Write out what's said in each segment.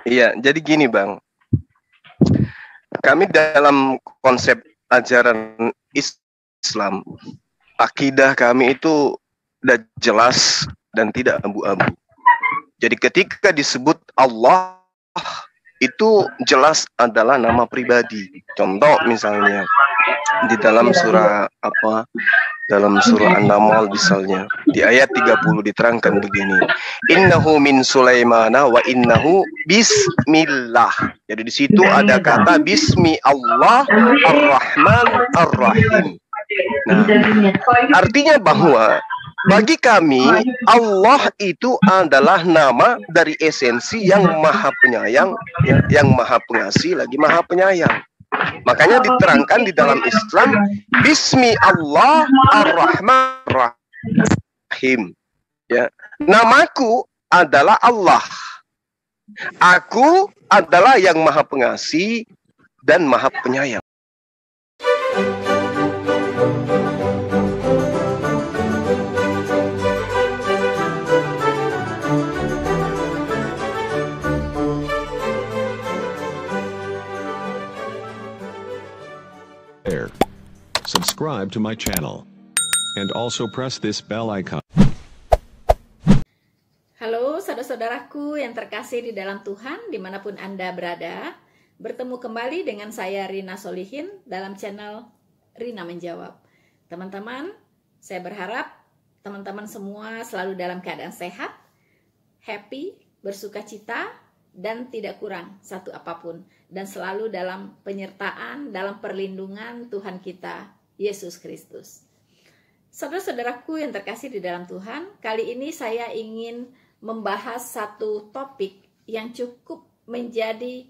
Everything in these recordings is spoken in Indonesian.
Iya, jadi gini Bang, kami dalam konsep ajaran Islam, akidah kami itu udah jelas dan tidak abu-abu. Jadi ketika disebut Allah itu jelas adalah nama pribadi. Contoh misalnya di dalam surah apa? Dalam surah An-Naml misalnya di ayat 30 diterangkan begini. Innahu min Sulaimana wa innahu bismillah. Jadi di situ ada kata bismi Allah Ar-Rahman Ar-Rahim. Nah, artinya bahwa bagi kami Allah itu adalah nama dari esensi yang maha penyayang, yang maha pengasih lagi maha penyayang. Makanya diterangkan di dalam Islam Bismi Allah Ar-Rahman Ar-Rahim. Ya, namaku adalah Allah. Aku adalah yang maha pengasih dan maha penyayang. Subscribe to my channel and also press this bell icon. Halo saudara-saudaraku yang terkasih di dalam Tuhan dimanapun Anda berada. Bertemu kembali dengan saya Rina Solihin dalam channel Rina Menjawab. Teman-teman, saya berharap teman-teman semua selalu dalam keadaan sehat, happy, bersuka cita, dan tidak kurang satu apapun. Dan selalu dalam penyertaan, dalam perlindungan Tuhan kita, Yesus Kristus. Saudara-saudaraku yang terkasih di dalam Tuhan, kali ini saya ingin membahas satu topik yang cukup menjadi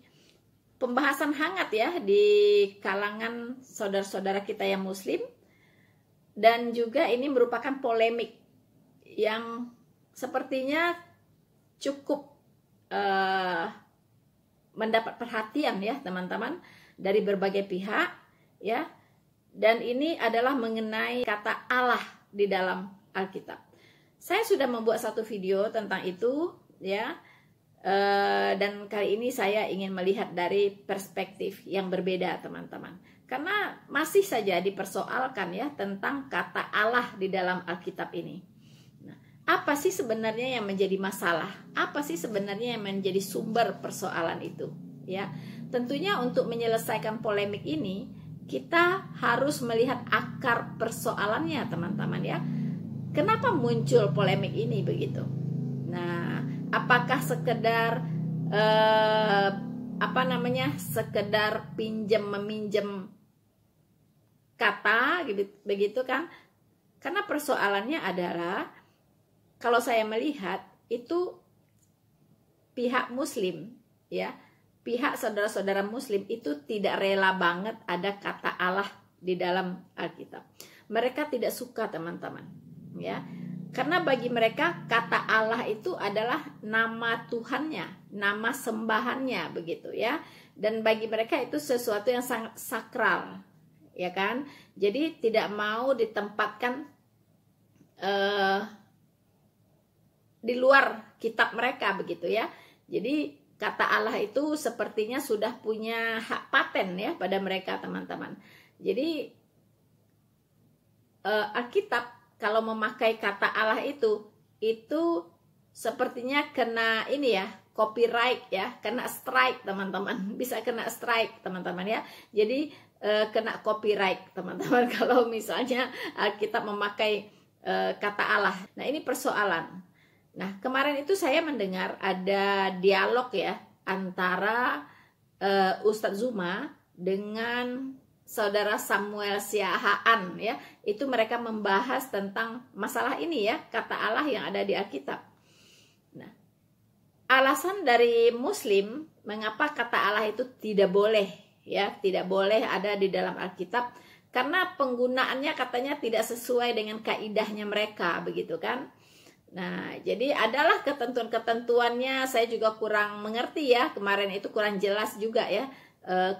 pembahasan hangat ya di kalangan saudara-saudara kita yang muslim. Dan juga ini merupakan polemik yang sepertinya cukup mendapat perhatian ya teman-teman dari berbagai pihak ya. Dan ini adalah mengenai kata Allah di dalam Alkitab. Saya sudah membuat satu video tentang itu ya. Dan kali ini saya ingin melihat dari perspektif yang berbeda teman-teman. Karena masih saja dipersoalkan ya tentang kata Allah di dalam Alkitab ini. Nah, apa sih sebenarnya yang menjadi masalah? Apa sih sebenarnya yang menjadi sumber persoalan itu? Ya, tentunya untuk menyelesaikan polemik ini kita harus melihat akar persoalannya teman-teman ya. Kenapa muncul polemik ini begitu? Nah, apakah sekedar sekedar pinjam meminjam kata gitu, begitu kan? Karena persoalannya adalah kalau saya melihat itu pihak muslim ya, pihak saudara-saudara muslim itu tidak rela banget ada kata Allah di dalam Alkitab. Mereka tidak suka teman-teman ya. Karena bagi mereka kata Allah itu adalah nama Tuhannya, nama sembahannya begitu ya. Dan bagi mereka itu sesuatu yang sangat sakral, ya kan? Jadi tidak mau ditempatkan di luar kitab mereka begitu ya. Jadi kata Allah itu sepertinya sudah punya hak paten ya pada mereka teman-teman. Jadi Alkitab kalau memakai kata Allah itu sepertinya kena ini ya, copyright ya, kena strike teman-teman, bisa kena strike teman-teman ya. Jadi kena copyright teman-teman kalau misalnya kita memakai kata Allah. Nah ini persoalan. Nah kemarin itu saya mendengar ada dialog ya antara Ustadz Zuma dengan Saudara Samuel Siahaan ya, itu mereka membahas tentang masalah ini ya, kata Allah yang ada di Alkitab. Nah, alasan dari Muslim mengapa kata Allah itu tidak boleh ya, tidak boleh ada di dalam Alkitab, karena penggunaannya katanya tidak sesuai dengan kaidahnya mereka, begitu kan? Nah, jadi adalah ketentuan-ketentuannya saya juga kurang mengerti ya, kemarin itu kurang jelas juga ya.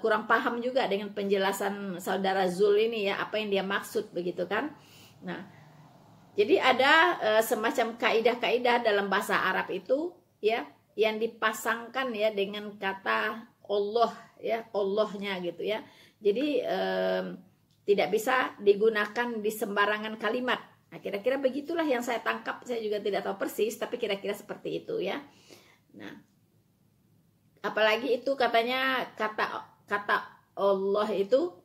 Kurang paham juga dengan penjelasan saudara Zul ini ya, apa yang dia maksud begitu kan. Nah, jadi ada semacam kaidah-kaidah dalam bahasa Arab itu ya, yang dipasangkan ya dengan kata Allah ya, Allahnya gitu ya. Jadi tidak bisa digunakan di sembarangan kalimat. Nah, kira-kira begitulah yang saya tangkap. Saya juga tidak tahu persis, tapi kira-kira seperti itu ya. Nah, apalagi itu katanya kata Allah itu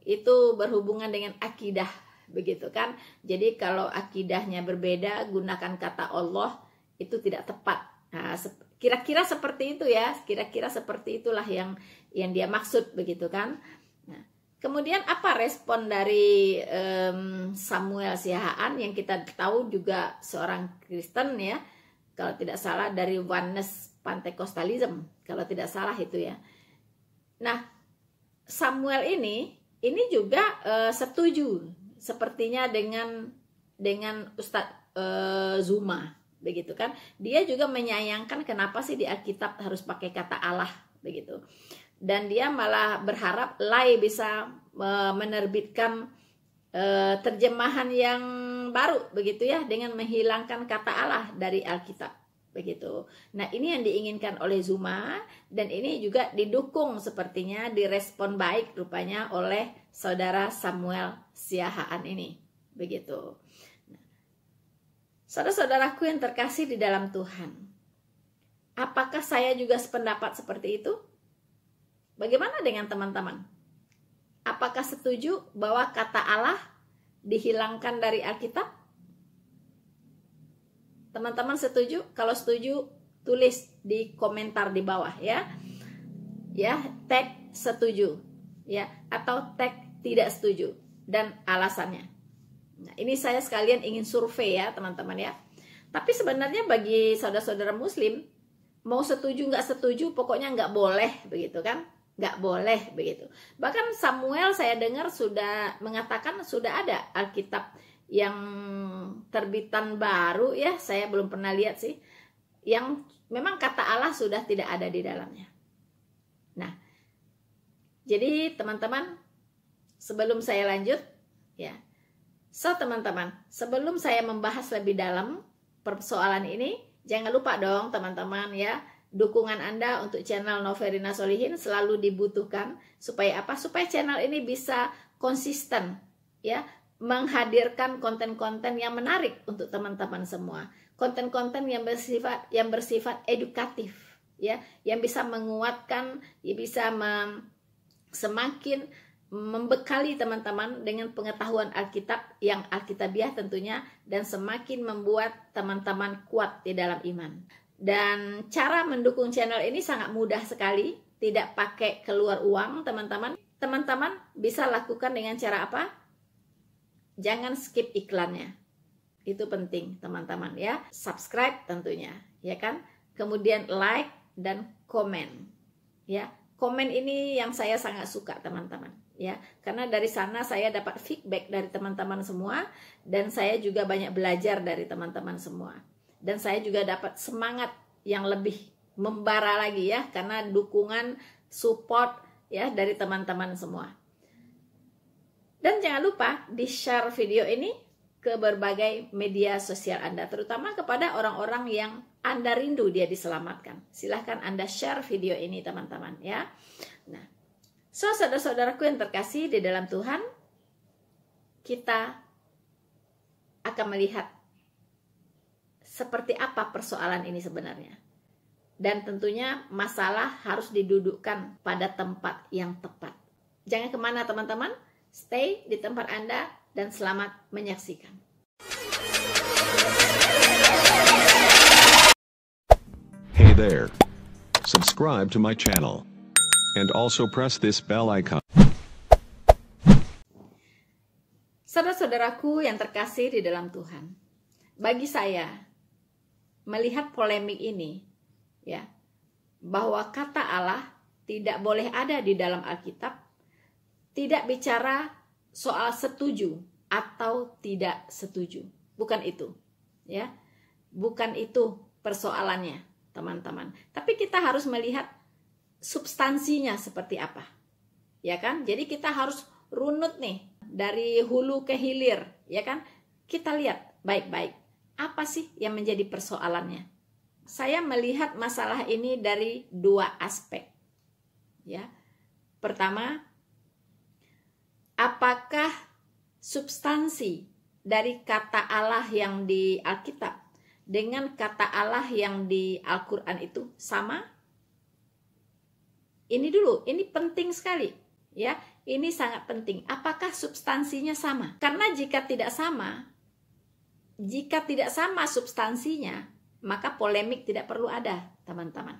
berhubungan dengan akidah, begitu kan? Jadi kalau akidahnya berbeda, gunakan kata Allah itu tidak tepat. Nah, kira-kira seperti itu ya. Kira-kira seperti itulah yang dia maksud, begitu kan? Nah, kemudian apa respon dari Samuel Siahaan yang kita tahu juga seorang Kristen ya, kalau tidak salah dari Oneness Pentecostalism, kalau tidak salah itu ya. Nah, Samuel ini juga setuju sepertinya dengan Ustadz Zuma, begitu kan? Dia juga menyayangkan kenapa sih di Alkitab harus pakai kata Allah, begitu. Dan dia malah berharap Lai bisa menerbitkan terjemahan yang baru, begitu ya, dengan menghilangkan kata Allah dari Alkitab, begitu. Nah, ini yang diinginkan oleh Zuma, dan ini juga didukung sepertinya, direspon baik rupanya oleh saudara Samuel Siahaan ini, begitu. Nah, saudara-saudaraku yang terkasih di dalam Tuhan, apakah saya juga sependapat seperti itu? Bagaimana dengan teman-teman? Apakah setuju bahwa kata Allah dihilangkan dari Alkitab? Teman-teman setuju? Kalau setuju, tulis di komentar di bawah ya. Ya, tag setuju ya, atau tag tidak setuju dan alasannya. Nah, ini saya sekalian ingin survei ya, teman-teman ya. Tapi sebenarnya bagi saudara-saudara muslim, mau setuju nggak setuju, pokoknya nggak boleh, begitu kan? Nggak boleh, begitu. Bahkan Samuel saya dengar sudah mengatakan sudah ada Alkitab yang terbitan baru ya, saya belum pernah lihat sih, yang memang kata Allah sudah tidak ada di dalamnya. Nah, jadi teman-teman, sebelum saya lanjut ya, teman-teman, sebelum saya membahas lebih dalam persoalan ini, jangan lupa dong teman-teman ya, dukungan Anda untuk channel Noverina Solihin selalu dibutuhkan. Supaya apa? Supaya channel ini bisa konsisten ya, menghadirkan konten-konten yang menarik untuk teman-teman semua. Konten-konten yang bersifat edukatif ya, yang bisa menguatkan, ya bisa semakin membekali teman-teman dengan pengetahuan Alkitab yang Alkitabiah tentunya, dan semakin membuat teman-teman kuat di dalam iman. Dan cara mendukung channel ini sangat mudah sekali, tidak pakai keluar uang teman-teman. Teman-teman bisa lakukan dengan cara apa? Jangan skip iklannya. Itu penting teman-teman ya. Subscribe tentunya, ya kan? Kemudian like dan komen. Ya, komen ini yang saya sangat suka teman-teman ya. Karena dari sana saya dapat feedback dari teman-teman semua, dan saya juga banyak belajar dari teman-teman semua. Dan saya juga dapat semangat yang lebih membara lagi ya, karena dukungan support ya dari teman-teman semua. Dan jangan lupa di-share video ini ke berbagai media sosial Anda, terutama kepada orang-orang yang Anda rindu dia diselamatkan. Silahkan Anda share video ini teman-teman ya. Nah, saudara-saudaraku yang terkasih di dalam Tuhan, kita akan melihat seperti apa persoalan ini sebenarnya. Dan tentunya masalah harus didudukkan pada tempat yang tepat. Jangan kemana teman-teman, stay di tempat Anda dan selamat menyaksikan. Hey there. Subscribe to my channel. And also press this bell icon. Saudara-saudaraku yang terkasih di dalam Tuhan, bagi saya melihat polemik ini ya, bahwa kata Allah tidak boleh ada di dalam Alkitab, tidak bicara soal setuju atau tidak setuju. Bukan itu ya. Bukan itu persoalannya teman-teman. Tapi kita harus melihat substansinya seperti apa. Ya kan? Jadi kita harus runut nih dari hulu ke hilir, ya kan? Kita lihat baik-baik apa sih yang menjadi persoalannya. Saya melihat masalah ini dari dua aspek. Ya. Pertama, apakah substansi dari kata Allah yang di Alkitab dengan kata Allah yang di Al-Quran itu sama? Ini dulu, ini penting sekali. Ya, ini sangat penting. Apakah substansinya sama? Karena jika tidak sama substansinya, maka polemik tidak perlu ada, teman-teman.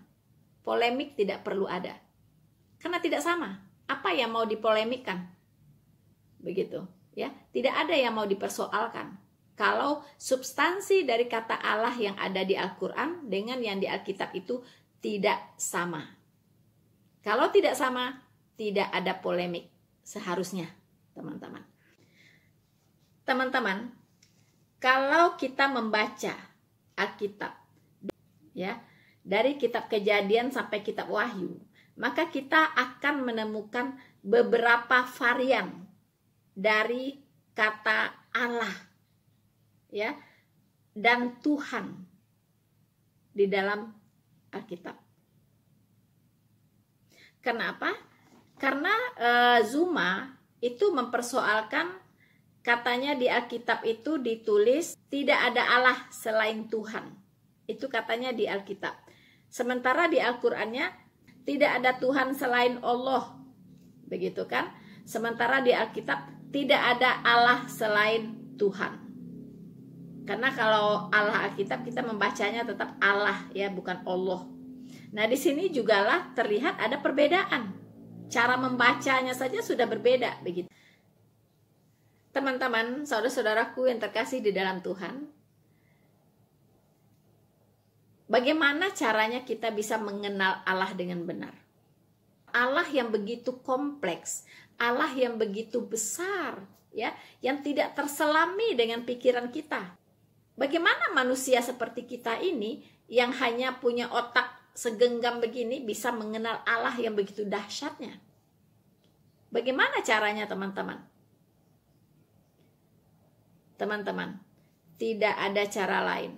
Polemik tidak perlu ada. Karena tidak sama. Apa yang mau dipolemikkan? Begitu, ya. Tidak ada yang mau dipersoalkan. Kalau substansi dari kata Allah yang ada di Al-Quran dengan yang di Alkitab itu tidak sama. Kalau tidak sama, tidak ada polemik seharusnya, teman-teman. Teman-teman, kalau kita membaca Alkitab, ya, dari kitab Kejadian sampai kitab Wahyu, maka kita akan menemukan beberapa varian dari kata Allah, ya, dan Tuhan di dalam Alkitab. Kenapa? Karena Zuma itu mempersoalkan, katanya di Alkitab itu ditulis tidak ada Allah selain Tuhan. Itu katanya di Alkitab. Sementara di Al-Qur'annya tidak ada Tuhan selain Allah. Begitu kan? Sementara di Alkitab tidak ada Allah selain Tuhan. Karena kalau Allah Alkitab kita membacanya tetap Allah, ya, bukan Allah. Nah, di sini jugalah terlihat ada perbedaan. Cara membacanya saja sudah berbeda, begitu. Teman-teman, saudara-saudaraku yang terkasih di dalam Tuhan, bagaimana caranya kita bisa mengenal Allah dengan benar? Allah yang begitu kompleks, Allah yang begitu besar, ya, yang tidak terselami dengan pikiran kita. Bagaimana manusia seperti kita ini yang hanya punya otak segenggam begini bisa mengenal Allah yang begitu dahsyatnya? Bagaimana caranya, teman-teman? Teman-teman, tidak ada cara lain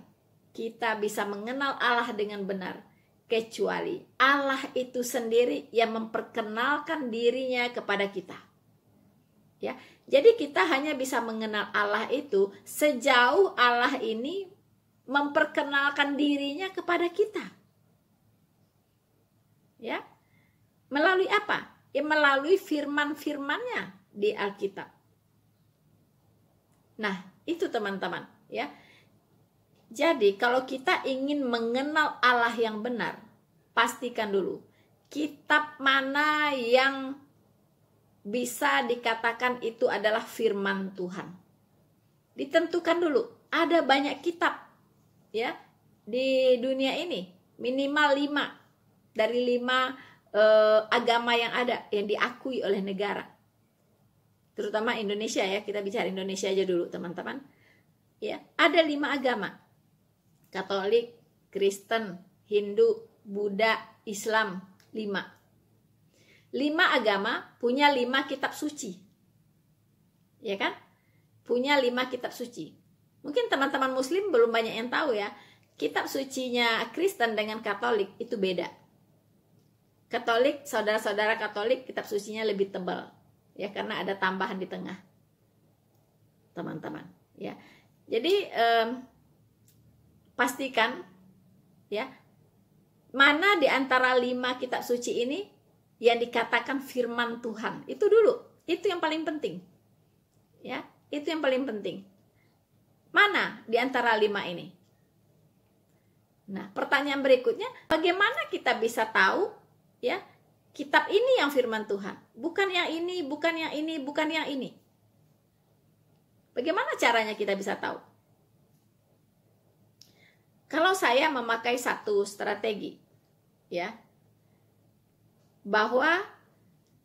kita bisa mengenal Allah dengan benar kecuali Allah itu sendiri yang memperkenalkan dirinya kepada kita. Ya, jadi kita hanya bisa mengenal Allah itu sejauh Allah ini memperkenalkan dirinya kepada kita. Ya, melalui apa? Ya, melalui firman-firmannya di Alkitab. Nah, itu teman-teman, ya. Jadi kalau kita ingin mengenal Allah yang benar, pastikan dulu kitab mana yang bisa dikatakan itu adalah firman Tuhan. Ditentukan dulu. Ada banyak kitab, ya, di dunia ini, minimal 5 dari 5 agama yang ada yang diakui oleh negara. Terutama Indonesia, ya, kita bicara Indonesia aja dulu, teman-teman. Ya, ada 5 agama. Katolik, Kristen, Hindu, Buddha, Islam, 5. 5 agama punya 5 kitab suci. Ya kan? Punya 5 kitab suci. Mungkin teman-teman muslim belum banyak yang tahu, ya. Kitab sucinya Kristen dengan Katolik itu beda. Katolik, saudara-saudara Katolik, kitab sucinya lebih tebal. Ya, karena ada tambahan di tengah, teman-teman, ya. Jadi pastikan, ya, mana di antara 5 kitab suci ini yang dikatakan firman Tuhan. Itu dulu, itu yang paling penting, ya, itu yang paling penting. Mana di antara 5 ini? Nah, pertanyaan berikutnya, bagaimana kita bisa tahu, ya, kitab ini yang firman Tuhan, bukan yang ini, bukan yang ini, bukan yang ini. Bagaimana caranya kita bisa tahu? Kalau saya memakai satu strategi, ya, bahwa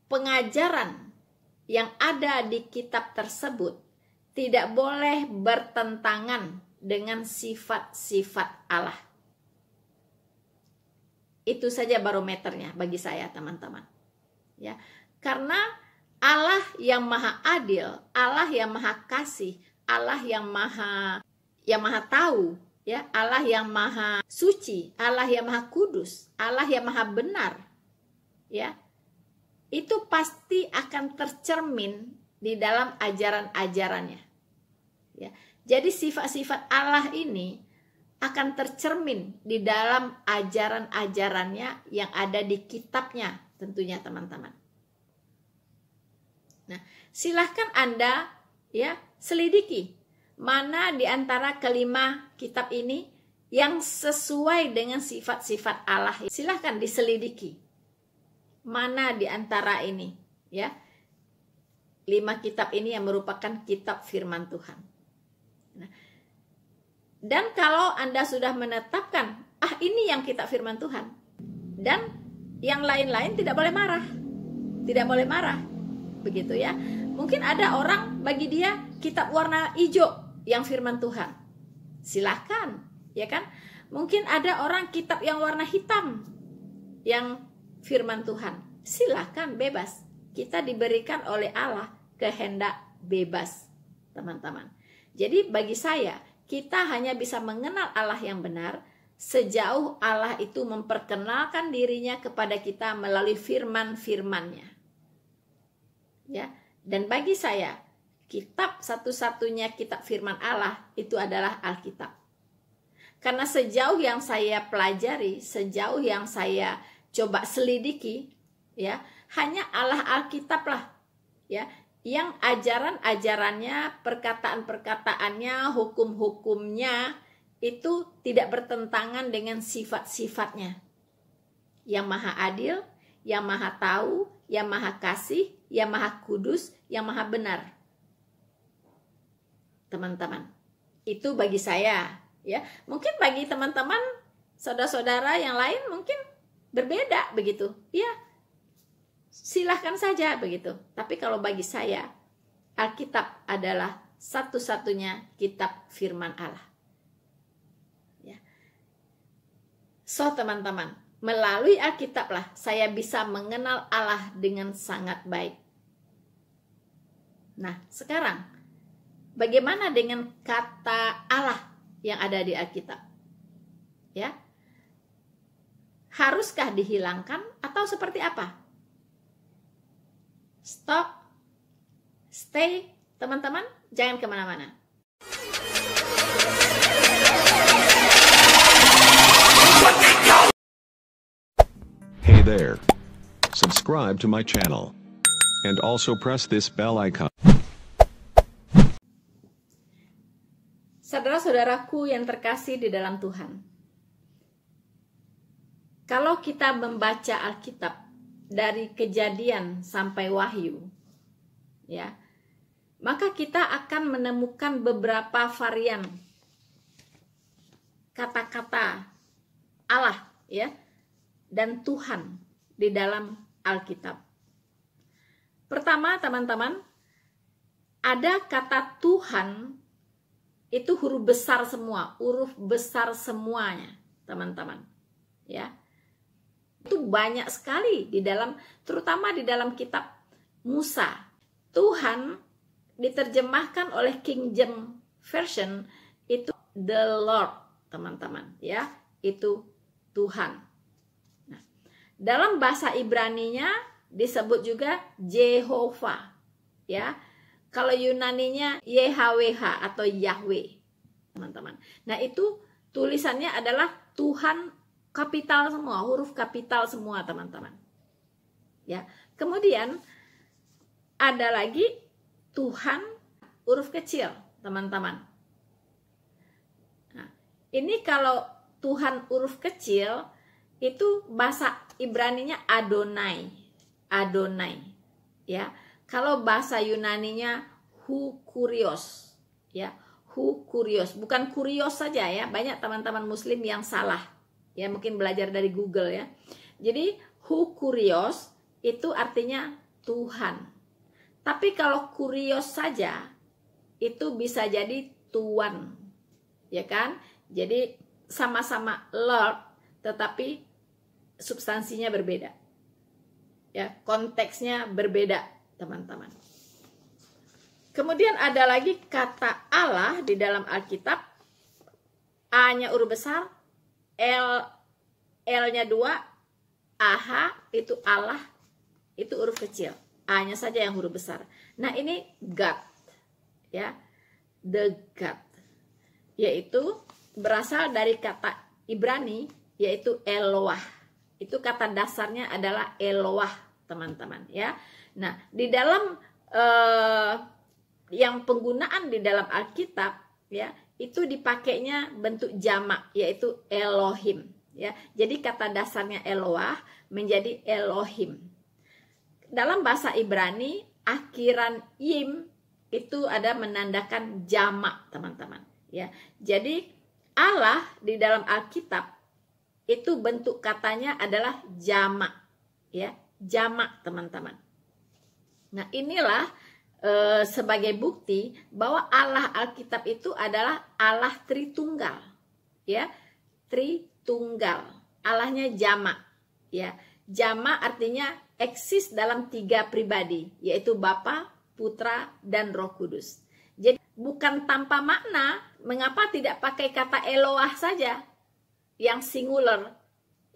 pengajaran yang ada di kitab tersebut tidak boleh bertentangan dengan sifat-sifat Allah. Itu saja barometernya bagi saya, teman-teman. Ya, karena Allah yang maha adil, Allah yang maha kasih, Allah yang maha tahu, ya, Allah yang maha suci, Allah yang maha kudus, Allah yang maha benar, ya, itu pasti akan tercermin di dalam ajaran-ajarannya, ya. Jadi sifat-sifat Allah ini akan tercermin di dalam ajaran-ajarannya yang ada di kitabnya tentunya, teman-teman. Nah, silahkan Anda, ya, selidiki mana di antara kelima kitab ini yang sesuai dengan sifat-sifat Allah. Silahkan diselidiki mana di antara ini, ya, 5 kitab ini yang merupakan kitab firman Tuhan. Nah, dan kalau Anda sudah menetapkan, ini yang kitab firman Tuhan, dan yang lain-lain tidak boleh marah. Tidak boleh marah. Begitu ya. Mungkin ada orang bagi dia kitab warna hijau yang firman Tuhan. Silahkan, ya kan? Mungkin ada orang kitab yang warna hitam yang firman Tuhan. Silahkan, bebas. Kita diberikan oleh Allah kehendak bebas, teman-teman. Jadi bagi saya, kita hanya bisa mengenal Allah yang benar sejauh Allah itu memperkenalkan dirinya kepada kita melalui firman-firmannya. Ya, dan bagi saya, kitab satu-satunya kitab firman Allah itu adalah Alkitab. Karena sejauh yang saya pelajari, sejauh yang saya coba selidiki, ya, hanya Allah Alkitab lah, ya, yang ajaran-ajarannya, perkataan-perkataannya, hukum-hukumnya itu tidak bertentangan dengan sifat-sifatnya. Yang maha adil, yang maha tahu, yang maha kasih, yang maha kudus, yang maha benar. Teman-teman, itu bagi saya, ya. Mungkin bagi teman-teman, saudara-saudara yang lain mungkin berbeda begitu. Ya, silahkan saja begitu. Tapi kalau bagi saya, Alkitab adalah satu-satunya kitab firman Allah. Ya. So, teman-teman, melalui Alkitablah saya bisa mengenal Allah dengan sangat baik. Nah, sekarang bagaimana dengan kata Allah yang ada di Alkitab? Ya. Haruskah dihilangkan atau seperti apa? Stop, stay, teman-teman, jangan kemana-mana. Hey there. Subscribe to my channel. And also press this bell icon. Saudara-saudaraku yang terkasih di dalam Tuhan. Kalau kita membaca Alkitab dari Kejadian sampai Wahyu, ya, maka kita akan menemukan beberapa varian kata-kata Allah, ya, dan Tuhan di dalam Alkitab. Pertama, teman-teman, ada kata Tuhan itu huruf besar semua, huruf besar semuanya, teman-teman, ya. Itu banyak sekali di dalam, terutama di dalam kitab Musa. Tuhan diterjemahkan oleh King James Version itu the Lord, teman-teman, ya, itu Tuhan. Nah, dalam bahasa Ibraninya disebut juga Jehovah, ya. Kalau Yunaninya YHWH atau Yahweh, teman-teman. Nah, itu tulisannya adalah Tuhan kapital semua, huruf kapital semua, teman-teman. Ya. Kemudian ada lagi Tuhan huruf kecil, teman-teman. Nah, ini kalau Tuhan huruf kecil itu bahasa Ibraninya Adonai. Adonai. Ya. Kalau bahasa Yunaninya Hu Kurios. Ya, Hu Kurios, bukan kurios saja ya. Banyak teman-teman muslim yang salah. Ya, mungkin belajar dari Google ya. Jadi Hu Kurios itu artinya Tuhan. Tapi kalau kurios saja itu bisa jadi Tuan. Ya kan? Jadi sama-sama Lord tetapi substansinya berbeda. Ya, konteksnya berbeda, teman-teman. Kemudian ada lagi kata Allah di dalam Alkitab A-nya huruf besar, L-nya 2, AH itu Allah, itu huruf kecil. A-nya saja yang huruf besar. Nah, ini God, ya, the God, yaitu berasal dari kata Ibrani, yaitu Eloah. Itu kata dasarnya adalah Eloah, teman-teman, ya. Nah, di dalam yang penggunaan di dalam Alkitab, ya, itu dipakainya bentuk jamak, yaitu Elohim, ya. Jadi kata dasarnya Eloah menjadi Elohim. Dalam bahasa Ibrani, akhiran yim itu ada menandakan jamak, teman-teman, ya. Jadi Allah di dalam Alkitab itu bentuk katanya adalah jamak, ya, jamak, teman-teman. Nah, inilah sebagai bukti bahwa Allah Alkitab itu adalah Allah Tritunggal, ya, Tritunggal. Allahnya jamak, ya. Jamak artinya eksis dalam 3 pribadi, yaitu Bapa, Putra, dan Roh Kudus. Jadi bukan tanpa makna. Mengapa tidak pakai kata Eloah saja yang singular,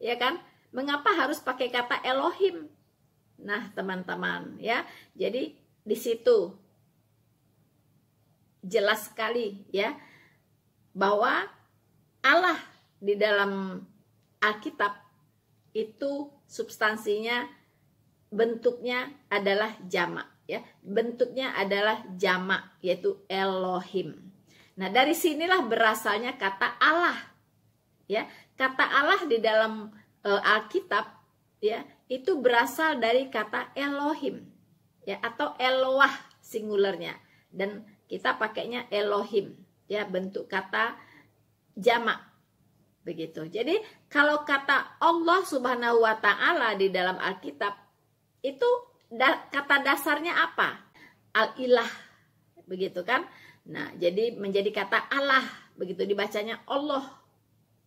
ya kan? Mengapa harus pakai kata Elohim? Nah, teman-teman, ya. Jadi di situ jelas sekali, ya, bahwa Allah di dalam Alkitab itu substansinya, bentuknya adalah jamak, ya. Bentuknya adalah jamak, yaitu Elohim. Nah, dari sinilah berasalnya kata Allah, ya. Kata Allah di dalam Alkitab, ya, itu berasal dari kata Elohim, ya, atau Eloah singularnya, dan kita pakainya Elohim, ya, bentuk kata jamak, begitu. Jadi kalau kata Allah Subhanahu wa Ta'ala di dalam Alkitab itu kata dasarnya apa? Al-ilah, begitu kan? Nah, jadi menjadi kata Allah, begitu dibacanya Allah,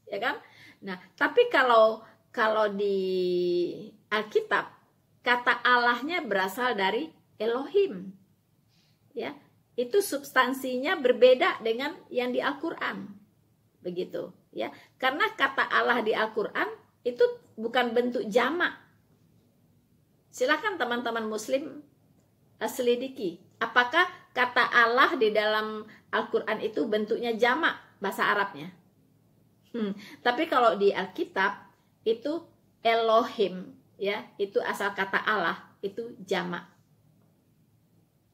ya kan? Nah, tapi kalau di Alkitab kata Allahnya berasal dari Elohim, ya. Itu substansinya berbeda dengan yang di Al-Qur'an, begitu, ya. Karena kata Allah di Al-Qur'an itu bukan bentuk jamak. Silakan teman-teman muslim selidiki, apakah kata Allah di dalam Al-Qur'an itu bentuknya jamak bahasa Arabnya. Tapi kalau di Alkitab itu Elohim, ya, itu asal kata Allah, itu jamak.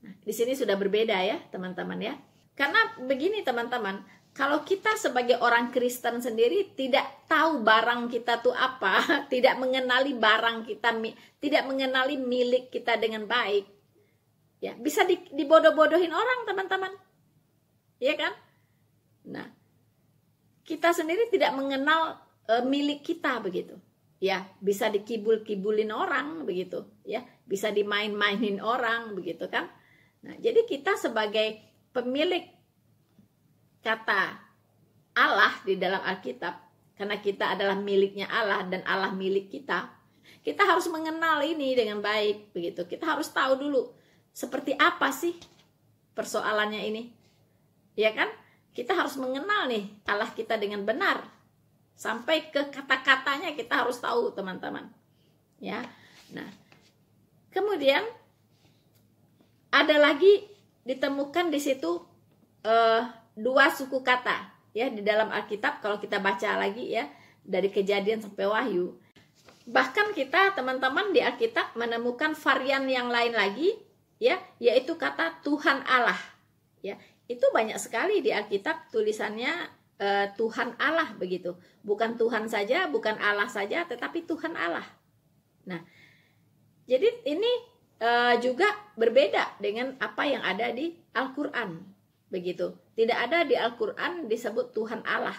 Nah, di sini sudah berbeda, ya, teman-teman, ya. Karena begini, teman-teman, kalau kita sebagai orang Kristen sendiri tidak tahu barang kita tuh apa, tidak mengenali barang kita, tidak mengenali milik kita dengan baik, ya, bisa dibodoh-bodohin orang, teman-teman, ya kan? Nah, kita sendiri tidak mengenal milik kita, begitu, ya, bisa dikibul-kibulin orang, begitu, ya, bisa dimain-mainin orang, begitu kan? Nah, jadi kita sebagai pemilik kata Allah di dalam Alkitab, karena kita adalah miliknya Allah dan Allah milik kita, kita harus mengenal ini dengan baik, begitu. Kita harus tahu dulu seperti apa sih persoalannya ini, ya kan? Kita harus mengenal nih Allah kita dengan benar, sampai ke kata-katanya kita harus tahu, teman-teman, ya. Nah, kemudian ada lagi ditemukan di situ 2 suku kata, ya, di dalam Alkitab. Kalau kita baca lagi, ya, dari Kejadian sampai Wahyu, bahkan kita, teman-teman, di Alkitab menemukan varian yang lain lagi, ya, yaitu kata Tuhan Allah, ya. Itu banyak sekali di Alkitab tulisannya Tuhan Allah, begitu. Bukan Tuhan saja, bukan Allah saja, tetapi Tuhan Allah. Nah, jadi ini juga berbeda dengan apa yang ada di Al-Quran, begitu. Tidak ada di Al-Quran disebut Tuhan Allah,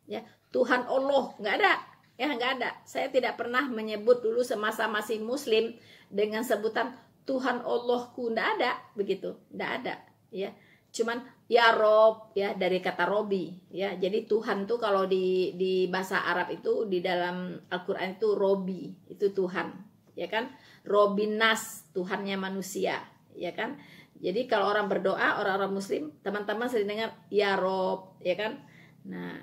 ya. Tuhan Allah nggak ada, ya, nggak ada. Saya tidak pernah menyebut dulu semasa masih muslim dengan sebutan Tuhan Allahku, nggak ada, begitu, nggak ada, ya. Cuman ya Rob, ya, dari kata Robi, ya. Jadi Tuhan tuh kalau di bahasa Arab itu di dalam Al-Quran itu Robi, itu Tuhan, ya kan? Robinas, Tuhannya manusia, ya kan? Jadi kalau orang berdoa, orang-orang muslim, teman-teman sering dengar ya Rob, ya kan? Nah,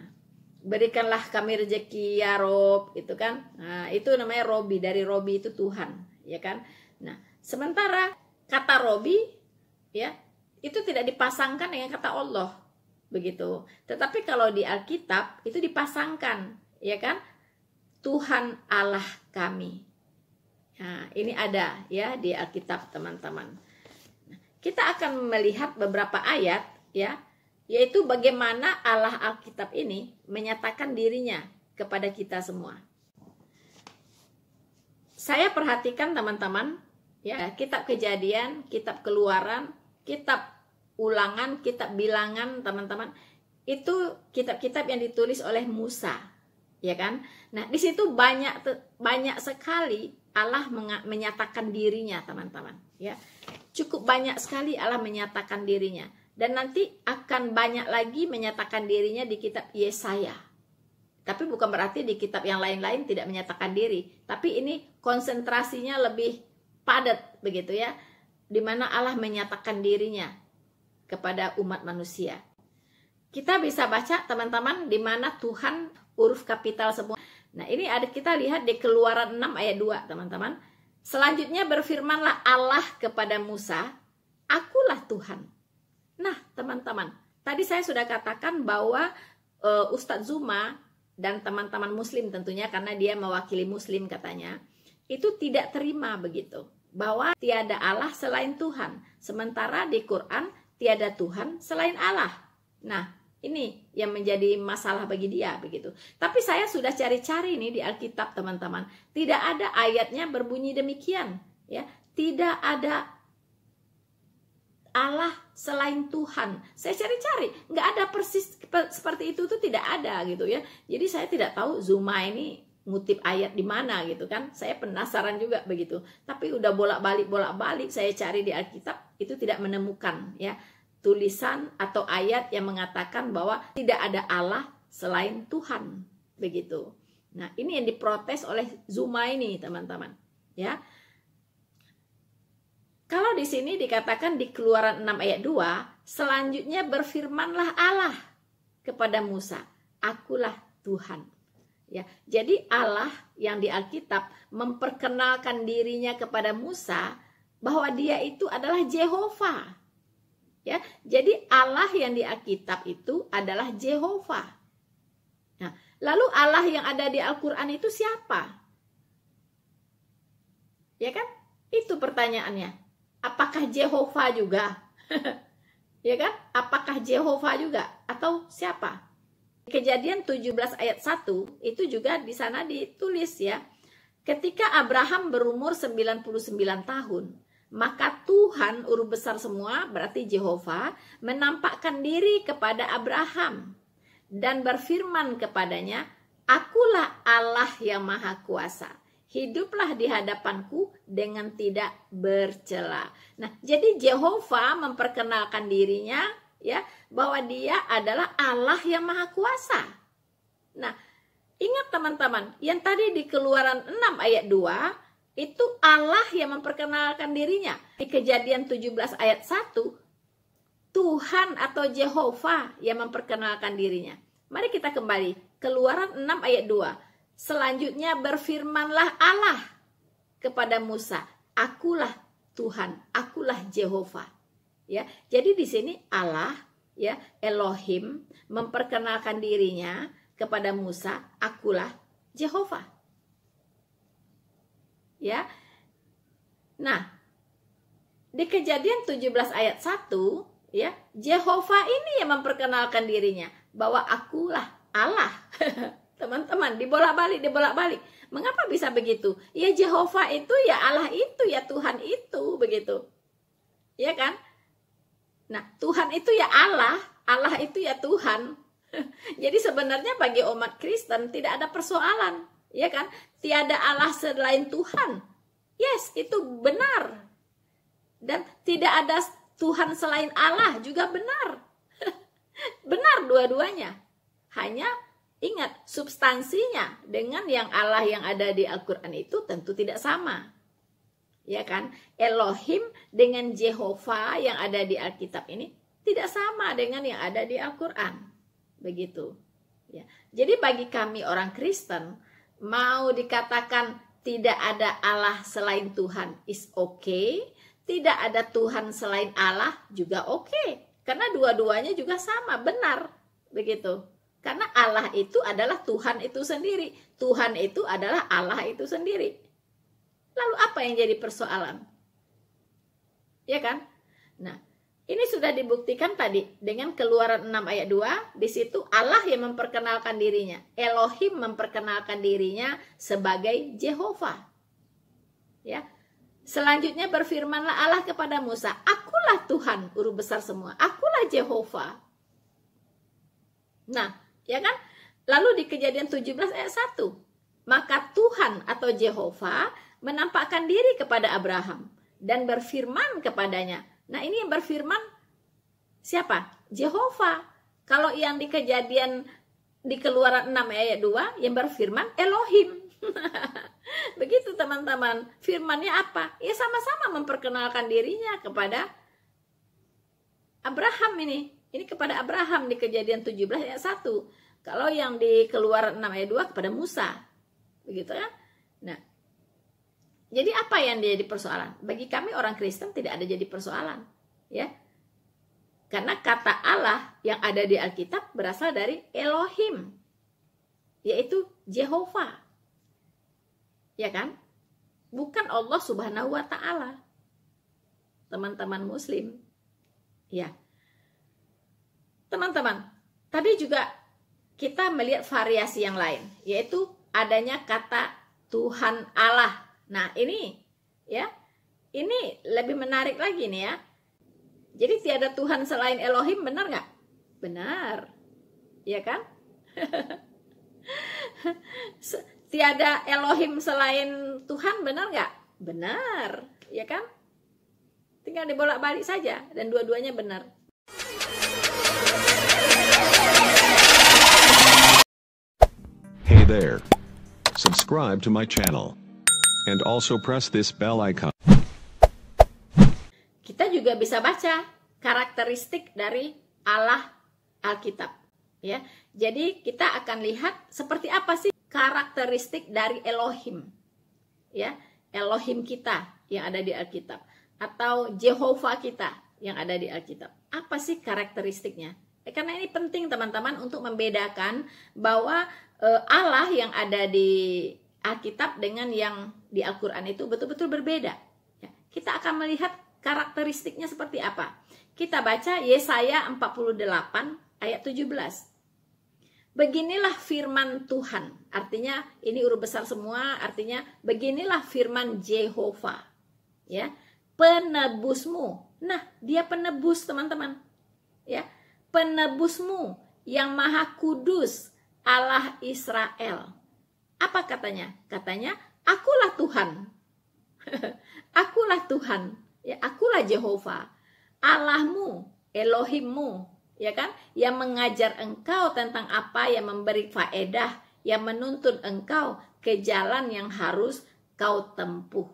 berikanlah kami rezeki ya Rob, itu kan. Nah, itu namanya Robi, dari Robi itu Tuhan, ya kan. Nah, sementara kata Robi ya itu tidak dipasangkan dengan kata Allah, begitu. Tetapi kalau di Alkitab itu dipasangkan, ya kan, Tuhan Allah kami. Nah, ini ada ya di Alkitab, teman-teman. Kita akan melihat beberapa ayat ya, yaitu bagaimana Allah Alkitab ini menyatakan dirinya kepada kita semua. Saya perhatikan teman-teman ya, kitab Kejadian, kitab Keluaran, kitab Ulangan, kitab Bilangan, teman-teman, itu kitab-kitab yang ditulis oleh Musa, ya kan? Nah, di situ banyak sekali Allah menyatakan dirinya, teman-teman, ya. Cukup banyak sekali Allah menyatakan dirinya, dan nanti akan banyak lagi menyatakan dirinya di kitab Yesaya. Tapi bukan berarti di kitab yang lain-lain tidak menyatakan diri, tapi ini konsentrasinya lebih padat, begitu ya, di mana Allah menyatakan dirinya kepada umat manusia. Kita bisa baca, teman-teman, di mana Tuhan huruf kapital semua. Nah, ini ada, kita lihat di Keluaran 6 ayat 2, teman-teman. Selanjutnya berfirmanlah Allah kepada Musa, akulah Tuhan. Nah, teman-teman, tadi saya sudah katakan bahwa Ustadz Zuma dan teman-teman muslim tentunya, karena dia mewakili muslim katanya, itu tidak terima begitu, bahwa tiada Allah selain Tuhan. Sementara di Quran tiada Tuhan selain Allah. Nah, ini yang menjadi masalah bagi dia begitu. Tapi saya sudah cari-cari nih di Alkitab, teman-teman. Tidak ada ayatnya berbunyi demikian, ya. Tidak ada Allah selain Tuhan. Saya cari-cari, nggak ada persis seperti itu tuh, tidak ada gitu ya. Jadi saya tidak tahu Zuma ini ngutip ayat di mana gitu kan. Saya penasaran juga begitu. Tapi udah bolak-balik saya cari di Alkitab, itu tidak menemukan ya tulisan atau ayat yang mengatakan bahwa tidak ada Allah selain Tuhan begitu. Nah, ini yang diprotes oleh Zuma ini, teman-teman, ya. Kalau di sini dikatakan di Keluaran 6 ayat 2, selanjutnya berfirmanlah Allah kepada Musa, akulah Tuhan. Ya, jadi Allah yang di Alkitab memperkenalkan dirinya kepada Musa bahwa dia itu adalah Jehovah. Ya, jadi Allah yang di Alkitab itu adalah Jehovah. Nah, lalu Allah yang ada di Al-Quran itu siapa? Ya kan? Itu pertanyaannya. Apakah Jehovah juga? Ya kan? Apakah Jehovah juga? Atau siapa? Kejadian 17 ayat 1 itu juga di sana ditulis ya. Ketika Abraham berumur 99 tahun, maka Tuhan, huruf besar semua berarti Jehovah, menampakkan diri kepada Abraham dan berfirman kepadanya, akulah Allah yang maha kuasa. Hiduplah di hadapanku dengan tidak bercela. Nah, jadi Jehovah memperkenalkan dirinya ya, bahwa dia adalah Allah yang maha kuasa. Nah, ingat teman-teman, yang tadi di Keluaran 6 ayat 2 itu Allah yang memperkenalkan dirinya. Di Kejadian 17 ayat 1, Tuhan atau Jehovah yang memperkenalkan dirinya. Mari kita kembali. Keluaran 6 ayat 2. Selanjutnya berfirmanlah Allah kepada Musa, akulah Tuhan, akulah Jehovah. Ya, jadi di sini Allah ya, Elohim memperkenalkan dirinya kepada Musa, akulah Jehovah. Ya. Nah, di Kejadian 17 ayat 1 ya, Jehovah ini yang memperkenalkan dirinya bahwa akulah Allah. Teman-teman, dibolak-balik. Mengapa bisa begitu? Ya Jehovah itu ya Allah itu ya Tuhan itu begitu. Ya kan? Nah, Tuhan itu ya Allah, Allah itu ya Tuhan. Jadi sebenarnya bagi umat Kristen tidak ada persoalan, ya kan? Tiada Allah selain Tuhan. Yes, itu benar. Dan tidak ada Tuhan selain Allah juga benar. Benar dua-duanya. Hanya ingat, substansinya dengan yang Allah yang ada di Al-Quran itu tentu tidak sama. Ya kan? Elohim dengan Jehovah yang ada di Alkitab ini tidak sama dengan yang ada di Al-Quran. Begitu. Ya. Jadi bagi kami orang Kristen, mau dikatakan tidak ada Allah selain Tuhan is okay, tidak ada Tuhan selain Allah juga okay. Karena dua-duanya juga sama, benar. Begitu. Karena Allah itu adalah Tuhan itu sendiri. Tuhan itu adalah Allah itu sendiri. Lalu apa yang jadi persoalan? Ya kan? Nah, ini sudah dibuktikan tadi dengan Keluaran 6 ayat 2. Di situ Allah yang memperkenalkan dirinya. Elohim memperkenalkan dirinya sebagai Jehovah. Ya. Selanjutnya berfirmanlah Allah kepada Musa, akulah Tuhan, huruf besar semua. Akulah Jehovah. Nah, ya kan? Lalu di Kejadian 17 ayat 1. Maka Tuhan atau Jehovah menampakkan diri kepada Abraham dan berfirman kepadanya. Nah, ini yang berfirman siapa? Jehovah. Kalau yang di Kejadian di Keluaran 6 ayat 2 yang berfirman Elohim. Begitu teman-teman. Firmannya apa? Ya sama-sama memperkenalkan dirinya kepada Abraham ini. Ini kepada Abraham di Kejadian 17 ayat 1. Kalau yang di Keluaran 6 ayat 2 kepada Musa. Begitu kan? Nah, jadi apa yang jadi persoalan? Bagi kami orang Kristen tidak ada jadi persoalan. Ya. Karena kata Allah yang ada di Alkitab berasal dari Elohim. Yaitu Jehovah. Ya kan? Bukan Allah Subhanahu wa Ta'ala. Teman-teman Muslim. Ya. Teman-teman, tadi juga kita melihat variasi yang lain, yaitu adanya kata Tuhan Allah. Nah, ini ya. Ini lebih menarik lagi nih ya. Jadi tiada Tuhan selain Elohim, benar nggak? Benar. Ya kan? Tiada Elohim selain Tuhan, benar nggak? Benar, ya kan? Tinggal dibolak-balik saja, dan dua-duanya benar. Hey there. Subscribe to my channel. And also press this bell icon. Kita juga bisa baca karakteristik dari Allah Alkitab. Ya, jadi kita akan lihat seperti apa sih karakteristik dari Elohim, ya, Elohim kita yang ada di Alkitab, atau Jehovah kita yang ada di Alkitab. Apa sih karakteristiknya? Karena ini penting teman-teman untuk membedakan bahwa Allah yang ada di Alkitab dengan yang di Al-Quran itu betul-betul berbeda. Ya, kita akan melihat karakteristiknya seperti apa. Kita baca Yesaya 48 ayat 17. Beginilah firman Tuhan. Artinya ini huruf besar semua, artinya beginilah firman Jehovah. Ya, penebusmu. Nah, dia penebus, teman-teman. Ya, penebusmu yang maha kudus, Allah Israel. Apa katanya? Katanya, akulah Tuhan. Akulah Tuhan. Ya, akulah Jehovah. Allahmu, Elohimmu, ya kan? Yang mengajar engkau tentang apa yang memberi faedah, yang menuntun engkau ke jalan yang harus kau tempuh.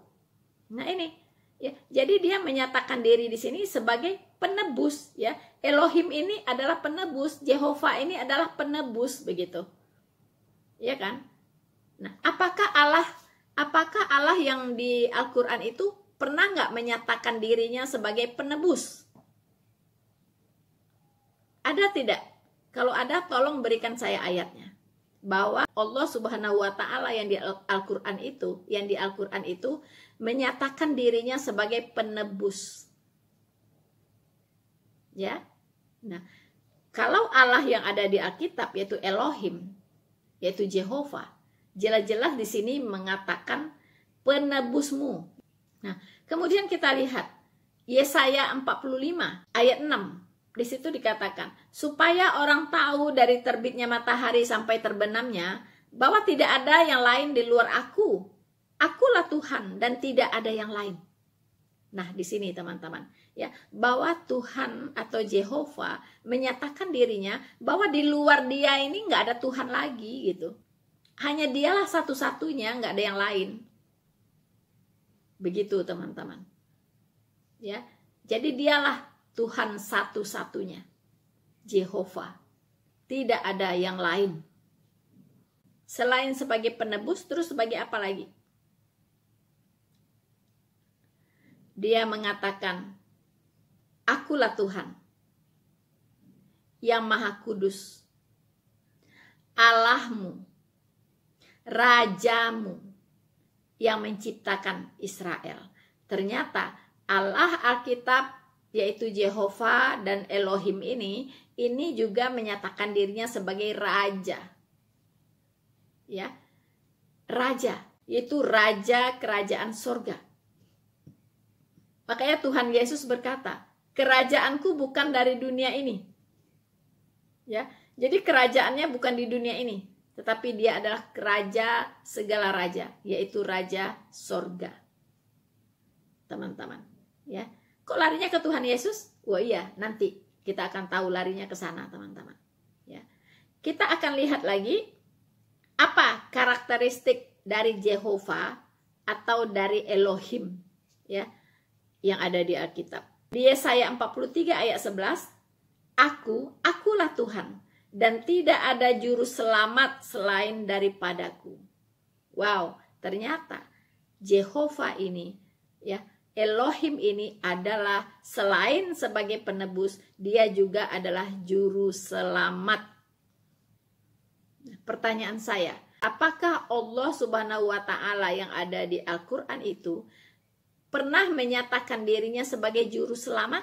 Nah, ini ya. Jadi dia menyatakan diri di sini sebagai penebus, ya. Elohim ini adalah penebus, Jehovah ini adalah penebus, begitu. Ya kan? Nah, apakah Allah yang di Al-Qur'an itu pernah nggak menyatakan dirinya sebagai penebus? Ada tidak? Kalau ada, tolong berikan saya ayatnya. Bahwa Allah Subhanahu wa Ta'ala yang di Al-Qur'an itu, menyatakan dirinya sebagai penebus. Ya. Nah, kalau Allah yang ada di Alkitab yaitu Elohim, yaitu Jehovah, jelas-jelas di sini mengatakan penebusmu. Nah, kemudian kita lihat Yesaya 45 ayat 6. Di situ dikatakan, supaya orang tahu dari terbitnya matahari sampai terbenamnya, bahwa tidak ada yang lain di luar aku. Akulah Tuhan dan tidak ada yang lain. Nah, di sini teman-teman, ya, bahwa Tuhan atau Jehovah menyatakan dirinya bahwa di luar dia ini nggak ada Tuhan lagi gitu. Hanya dialah satu-satunya, nggak ada yang lain. Begitu teman-teman. Ya, jadi dialah Tuhan satu-satunya, Jehovah. Tidak ada yang lain. Selain sebagai penebus, terus sebagai apa lagi? Dia mengatakan, akulah Tuhan yang Maha Kudus, Allahmu, Rajamu yang menciptakan Israel. Ternyata Allah Alkitab, yaitu Jehovah dan Elohim ini juga menyatakan dirinya sebagai Raja. Ya, Raja, yaitu Raja Kerajaan Sorga. Makanya Tuhan Yesus berkata, kerajaanku bukan dari dunia ini. Ya, jadi kerajaannya bukan di dunia ini, tetapi dia adalah raja segala raja, yaitu Raja Sorga. Teman-teman, ya. Kok larinya ke Tuhan Yesus? Oh iya, nanti kita akan tahu larinya ke sana, teman-teman. Ya. Kita akan lihat lagi apa karakteristik dari Jehovah atau dari Elohim, ya, yang ada di Alkitab. Di Yesaya 43 ayat 11, akulah Tuhan, dan tidak ada juru selamat selain daripadaku. Wow, ternyata Jehovah ini, ya, Elohim ini adalah selain sebagai penebus, dia juga adalah juru selamat. Pertanyaan saya, apakah Allah Subhanahu wa Ta'ala yang ada di Al-Quran itu pernah menyatakan dirinya sebagai juru selamat?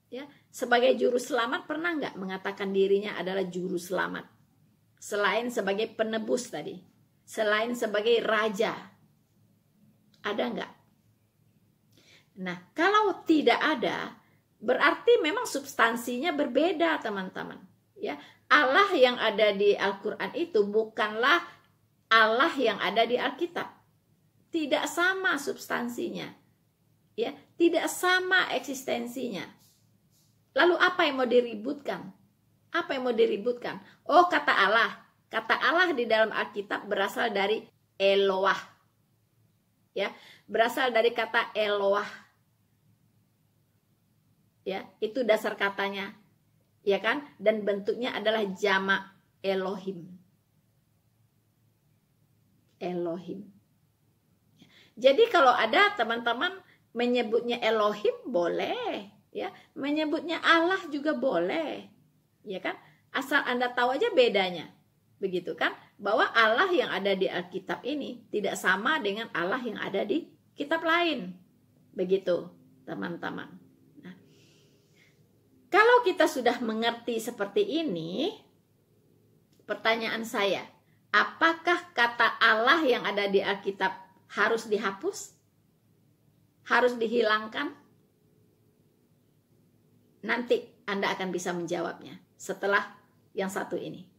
Ya, sebagai juru selamat pernah nggak mengatakan dirinya adalah juru selamat? Selain sebagai penebus tadi, selain sebagai raja, ada nggak? Nah, kalau tidak ada, berarti memang substansinya berbeda, teman-teman. Ya, Allah yang ada di Al-Quran itu bukanlah Allah yang ada di Alkitab. Tidak sama substansinya. Ya, tidak sama eksistensinya. Lalu apa yang mau diributkan? Apa yang mau diributkan? Oh, kata Allah. Kata Allah di dalam Alkitab berasal dari Eloah. Ya, berasal dari kata Eloah. Ya, itu dasar katanya. Ya kan? Dan bentuknya adalah jamak Elohim. Elohim. Jadi kalau ada teman-teman menyebutnya Elohim boleh, ya. Menyebutnya Allah juga boleh. Ya kan? Asal Anda tahu aja bedanya. Begitu kan? Bahwa Allah yang ada di Alkitab ini tidak sama dengan Allah yang ada di kitab lain. Begitu, teman-teman. Kalau kita sudah mengerti seperti ini, pertanyaan saya, apakah kata Allah yang ada di Alkitab harus dihapus? Harus dihilangkan? Nanti Anda akan bisa menjawabnya setelah yang satu ini.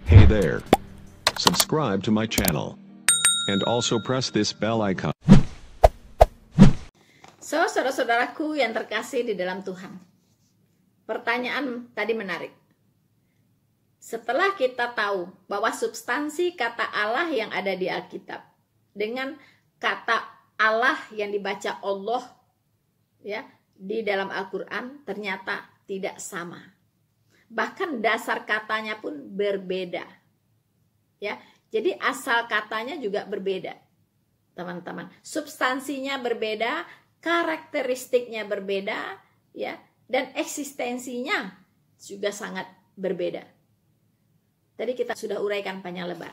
Hey there. Subscribe to my channel. And also press this bell icon. So, saudara-saudaraku yang terkasih di dalam Tuhan. Pertanyaan tadi menarik. Setelah kita tahu bahwa substansi kata Allah yang ada di Alkitab dengan kata Allah yang dibaca Allah, ya, di dalam Al-Quran ternyata tidak sama. Bahkan dasar katanya pun berbeda. Ya, jadi asal katanya juga berbeda. Teman-teman, substansinya berbeda, karakteristiknya berbeda, ya, dan eksistensinya juga sangat berbeda. Tadi kita sudah uraikan panjang lebar.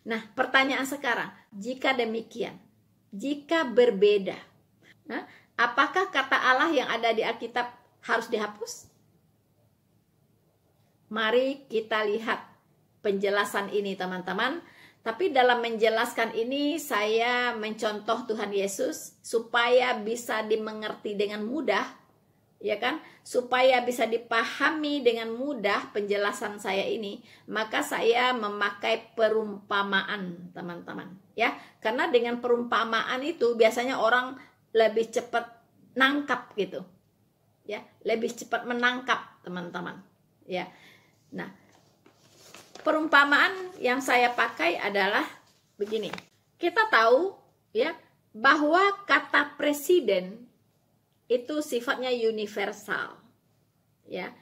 Nah, pertanyaan sekarang, jika demikian, jika berbeda, nah, apakah kata Allah yang ada di Alkitab harus dihapus? Mari kita lihat penjelasan ini, teman-teman. Tapi dalam menjelaskan ini saya mencontoh Tuhan Yesus supaya bisa dimengerti dengan mudah, ya kan? Supaya bisa dipahami dengan mudah penjelasan saya ini, maka saya memakai perumpamaan, teman-teman, ya. Karena dengan perumpamaan itu biasanya orang lebih cepat nangkap gitu. Ya, lebih cepat menangkap, teman-teman. Ya. Nah, perumpamaan yang saya pakai adalah begini. Kita tahu, ya, bahwa kata presiden itu sifatnya universal. ya.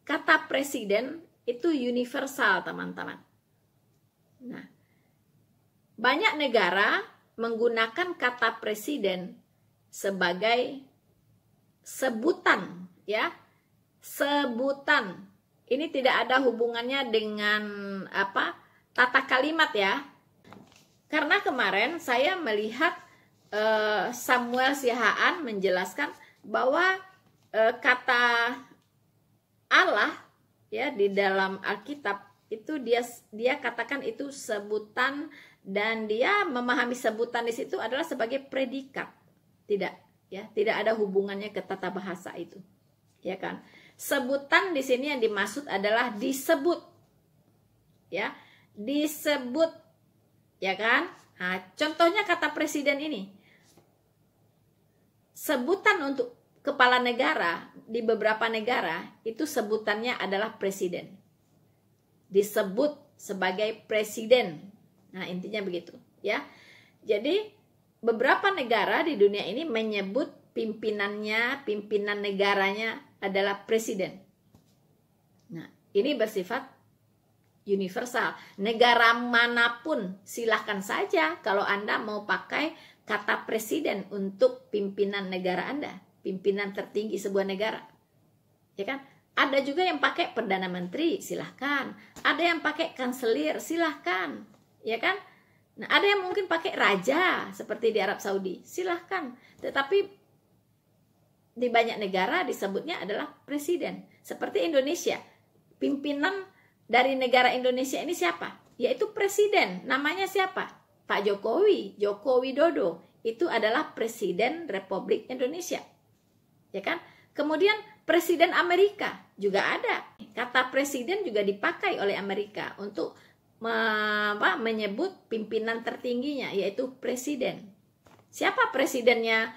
Kata presiden itu universal, teman-teman. Nah, banyak negara menggunakan kata presiden sebagai sebutan, ya. Sebutan. Ini tidak ada hubungannya dengan tata kalimat, ya. Karena kemarin saya melihat Samuel Sihaan menjelaskan bahwa kata Allah, ya, di dalam Alkitab itu dia katakan itu sebutan, dan dia memahami sebutan di situ adalah sebagai predikat. Tidak, ya, tidak ada hubungannya ke tata bahasa itu. Ya kan? Sebutan di sini yang dimaksud adalah disebut. Ya, disebut. Ya kan? Nah, contohnya kata presiden ini. Sebutan untuk kepala negara di beberapa negara itu sebutannya adalah presiden. Disebut sebagai presiden. Nah, intinya begitu, ya. Jadi beberapa negara di dunia ini menyebut pimpinannya, pimpinan negaranya adalah presiden. Nah, ini bersifat universal. Negara manapun silahkan saja kalau Anda mau pakai kata presiden untuk pimpinan negara Anda, pimpinan tertinggi sebuah negara. Ya kan? Ada juga yang pakai perdana menteri, silahkan. Ada yang pakai kanselir, silahkan. Ya kan? Nah, ada yang mungkin pakai raja seperti di Arab Saudi, silahkan. Tetapi di banyak negara disebutnya adalah presiden. Seperti Indonesia, pimpinan dari negara Indonesia ini siapa? Yaitu presiden. Namanya siapa? Pak Jokowi, Joko Widodo. Itu adalah presiden Republik Indonesia. Ya kan? Kemudian presiden Amerika juga ada. Kata presiden juga dipakai oleh Amerika untuk menyebut pimpinan tertingginya, yaitu presiden. Siapa presidennya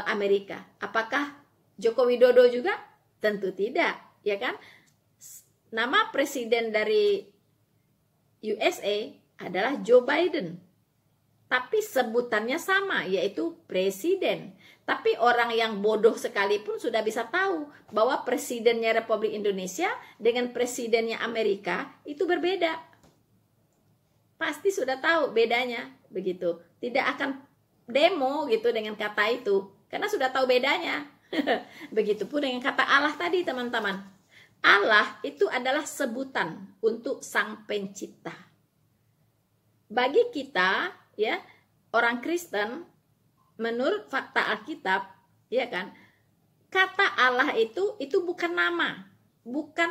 Amerika? Apakah Joko Widodo juga? Tentu tidak, ya kan? Nama presiden dari USA adalah Joe Biden. Tapi sebutannya sama, yaitu presiden. Tapi orang yang bodoh sekalipun sudah bisa tahu bahwa presidennya Republik Indonesia dengan presidennya Amerika itu berbeda. Pasti sudah tahu bedanya, begitu. Tidak akan demo gitu dengan kata itu, karena sudah tahu bedanya. Begitupun dengan kata Allah tadi, teman-teman. Allah itu adalah sebutan untuk Sang Pencipta. Bagi kita, ya, orang Kristen, menurut fakta Alkitab, ya kan, kata Allah itu bukan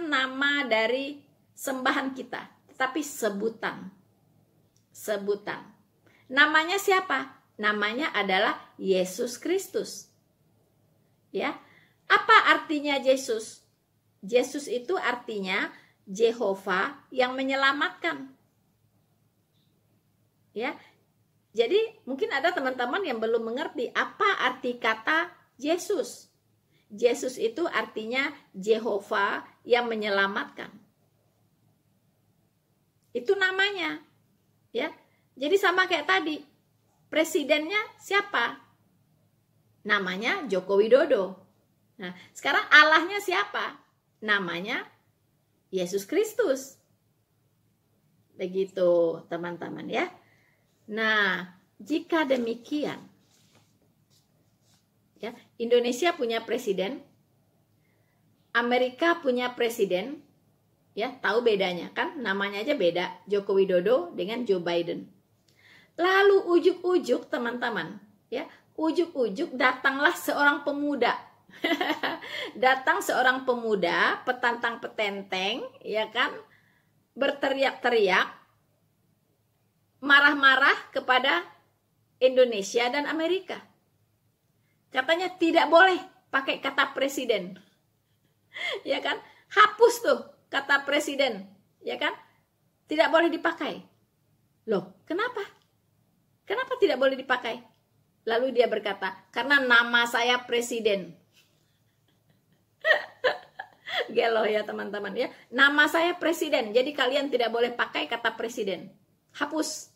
nama dari sembahan kita, tetapi sebutan. Sebutan. Namanya siapa? Namanya adalah Yesus Kristus. Ya. Apa artinya Yesus? Yesus itu artinya Jehovah yang menyelamatkan. Ya. Jadi mungkin ada teman-teman yang belum mengerti apa arti kata Yesus. Yesus itu artinya Jehovah yang menyelamatkan. Itu namanya. Ya. Jadi sama kayak tadi. Presidennya siapa? Namanya Joko Widodo. Nah, sekarang Allahnya siapa? Namanya Yesus Kristus. Begitu, teman-teman, ya. Nah, jika demikian, ya, Indonesia punya presiden, Amerika punya presiden, ya, tahu bedanya kan? Namanya aja beda, Joko Widodo dengan Joe Biden. Lalu ujuk-ujuk, teman-teman, ya, ujuk-ujuk datanglah seorang pemuda. Datang seorang pemuda, petantang-petenteng, ya kan? Berteriak-teriak, marah-marah kepada Indonesia dan Amerika. Katanya tidak boleh pakai kata presiden. Ya kan? Hapus tuh kata presiden, ya kan? Tidak boleh dipakai. Loh, kenapa? Kenapa tidak boleh dipakai? Lalu dia berkata, karena nama saya presiden. Gelo ya teman-teman ya. Nama saya presiden, jadi kalian tidak boleh pakai kata presiden. Hapus.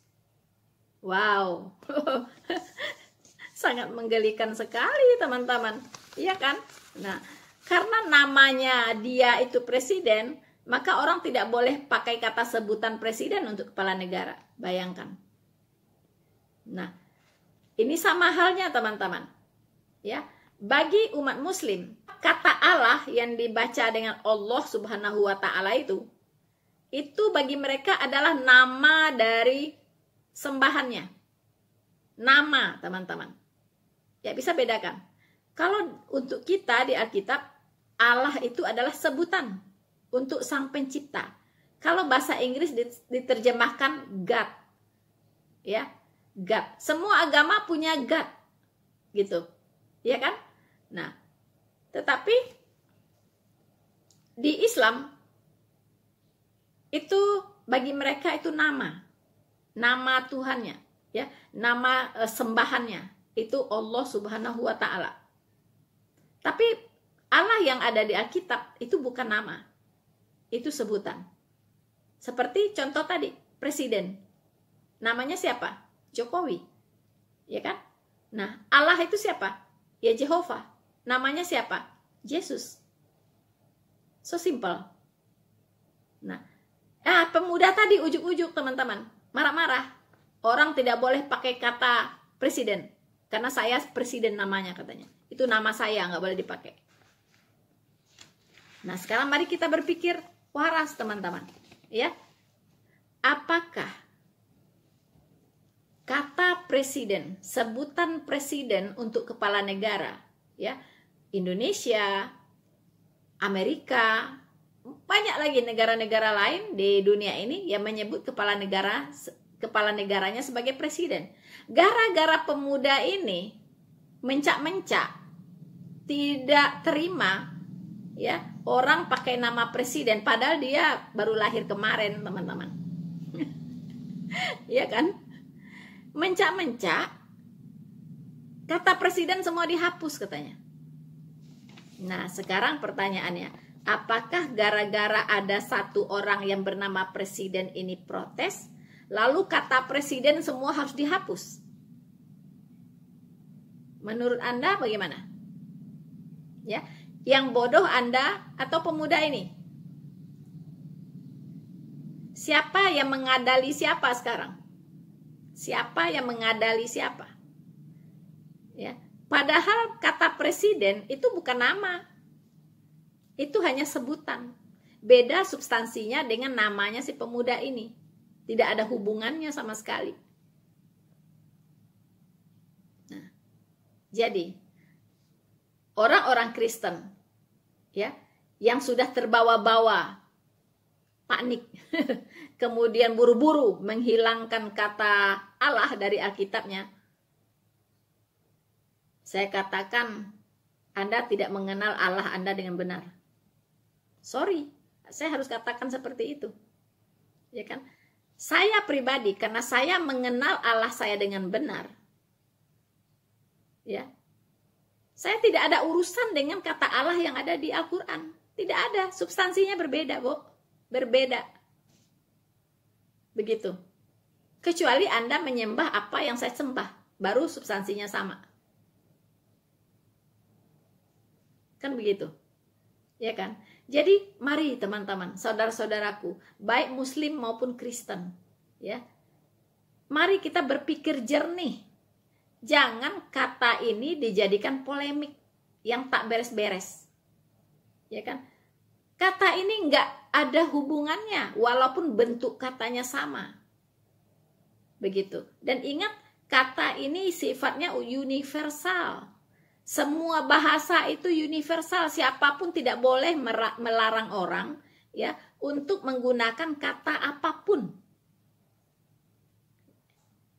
Wow. Sangat menggelikan sekali teman-teman. Iya kan? Nah, karena namanya dia itu presiden, maka orang tidak boleh pakai kata sebutan presiden untuk kepala negara. Bayangkan. Nah, ini sama halnya teman-teman. Ya, bagi umat muslim, kata Allah yang dibaca dengan Allah Subhanahu wa taala itu bagi mereka adalah nama dari sembahannya. Nama, teman-teman. Ya, bisa bedakan. Kalau untuk kita di Alkitab, Allah itu adalah sebutan untuk sang pencipta. Kalau bahasa Inggris diterjemahkan God. Ya, God. Semua agama punya God. Gitu. Ya kan? Nah, tetapi di Islam itu bagi mereka itu nama Tuhannya, ya, nama sembahannya itu Allah Subhanahu wa taala. Tapi Allah yang ada di Alkitab itu bukan nama, itu sebutan. Seperti contoh tadi, presiden, namanya siapa? Jokowi, ya kan? Nah, Allah itu siapa? Ya Jehovah. Namanya siapa? Yesus. So simple. Nah, pemuda tadi ujuk-ujuk teman-teman, marah-marah. Orang tidak boleh pakai kata presiden, karena saya presiden namanya katanya. Itu nama saya, nggak boleh dipakai. Nah, sekarang mari kita berpikir waras teman-teman. Ya, apakah kata presiden, sebutan presiden untuk kepala negara, ya, Indonesia, Amerika, banyak lagi negara-negara lain di dunia ini yang menyebut kepala negaranya sebagai presiden. Gara-gara pemuda ini mencak-mencak, tidak terima, ya, orang pakai nama presiden, padahal dia baru lahir kemarin, teman-teman. Iya kan? Mencak-mencak, kata presiden semua dihapus katanya. Nah, sekarang pertanyaannya, apakah gara-gara ada satu orang yang bernama presiden ini protes, lalu kata presiden semua harus dihapus? Menurut Anda bagaimana? Ya, yang bodoh Anda atau pemuda ini? Siapa yang mengadali siapa sekarang? Siapa yang mengadali siapa? Ya, padahal kata presiden itu bukan nama. Itu hanya sebutan. Beda substansinya dengan namanya si pemuda ini. Tidak ada hubungannya sama sekali. Nah, jadi orang-orang Kristen, ya, yang sudah terbawa-bawa panik, kemudian buru-buru menghilangkan kata Allah dari Alkitabnya, saya katakan Anda tidak mengenal Allah Anda dengan benar. Sorry, saya harus katakan seperti itu, ya kan? Saya pribadi, karena saya mengenal Allah saya dengan benar, ya, saya tidak ada urusan dengan kata Allah yang ada di Al-Quran. Tidak ada, substansinya berbeda, Bu. Berbeda. Begitu. Kecuali Anda menyembah apa yang saya sembah, baru substansinya sama. Kan begitu. Ya kan? Jadi mari teman-teman, saudara-saudaraku, baik muslim maupun Kristen, ya. Mari kita berpikir jernih. Jangan kata ini dijadikan polemik yang tak beres-beres. Ya kan? Kata ini nggak ada hubungannya walaupun bentuk katanya sama. Begitu. Dan ingat, kata ini sifatnya universal. Semua bahasa itu universal. Siapapun tidak boleh melarang orang, ya, untuk menggunakan kata apapun.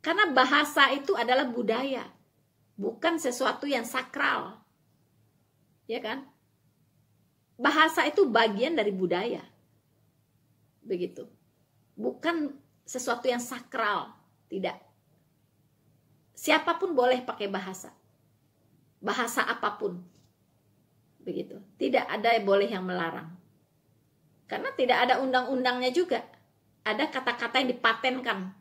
Karena bahasa itu adalah budaya, bukan sesuatu yang sakral. Ya kan? Bahasa itu bagian dari budaya. Begitu. Bukan sesuatu yang sakral, tidak. Siapapun boleh pakai bahasa. Bahasa apapun. Begitu. Tidak ada yang boleh yang melarang. Karena tidak ada undang-undangnya juga. Ada kata-kata yang dipatenkan.